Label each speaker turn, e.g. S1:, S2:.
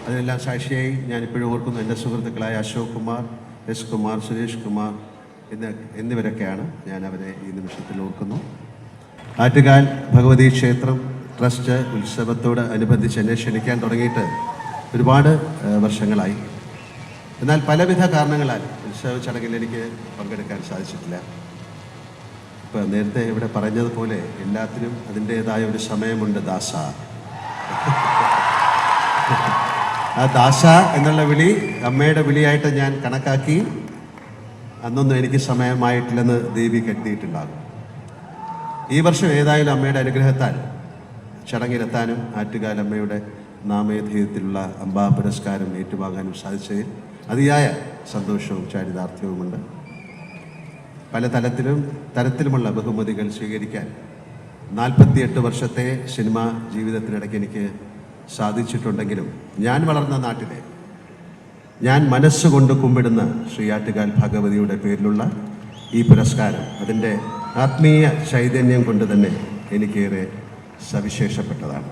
S1: അതിനെല്ലാം സാക്ഷിയായി ഞാനിപ്പോഴും ഓർക്കുന്നു എൻ്റെ സുഹൃത്തുക്കളായ അശോക് കുമാർ, എസ് കുമാർ, സുരേഷ് കുമാർ എന്നിവരൊക്കെയാണ്. ഞാൻ അവരെ ഈ നിമിഷത്തിൽ ഓർക്കുന്നു. ആറ്റുകാൽ ഭഗവതി ക്ഷേത്രം ട്രസ്റ്റ് ഉത്സവത്തോട് അനുബന്ധിച്ച് എന്നെ ക്ഷണിക്കാൻ തുടങ്ങിയിട്ട് ഒരുപാട് വർഷങ്ങളായി. എന്നാൽ പലവിധ കാരണങ്ങളാൽ ഉത്സവ ചടങ്ങിൽ എനിക്ക് പങ്കെടുക്കാൻ സാധിച്ചിട്ടില്ല. ഇപ്പം നേരത്തെ ഇവിടെ പറഞ്ഞതുപോലെ എല്ലാത്തിനും അതിൻ്റേതായ ഒരു സമയമുണ്ട് ദാസ. ആ ദാസ എന്നുള്ള വിളി അമ്മയുടെ വിളിയായിട്ട് ഞാൻ കണക്കാക്കി. അന്നൊന്നും എനിക്ക് സമയമായിട്ടില്ലെന്ന് ദേവി കരുതിയിട്ടുണ്ടാകും. ഈ വർഷം ഏതായാലും അമ്മയുടെ അനുഗ്രഹത്താൽ ചടങ്ങിലെത്താനും ആറ്റുകാൽ അമ്മയുടെ നാമധേയത്തിലുള്ള അംബാ പുരസ്കാരം ഏറ്റുവാങ്ങാനും സാധിച്ചതിൽ അതിയായ സന്തോഷവും ചാരിതാർത്ഥ്യവുമുണ്ട്. പല തരത്തിലുമുള്ള ബഹുമതികൾ സ്വീകരിക്കാൻ 48 വർഷത്തെ സിനിമാ ജീവിതത്തിനിടയ്ക്ക് എനിക്ക് സാധിച്ചിട്ടുണ്ടെങ്കിലും ഞാൻ വളർന്ന നാട്ടിലെ, ഞാൻ മനസ്സുകൊണ്ട് കുമ്പിടുന്ന ശ്രീ ആറ്റുകാൽ ഭഗവതിയുടെ പേരിലുള്ള ഈ പുരസ്കാരം അതിൻ്റെ ആത്മീയ ചൈതന്യം കൊണ്ട് തന്നെ എനിക്കേറെ സവിശേഷപ്പെട്ടതാണ്.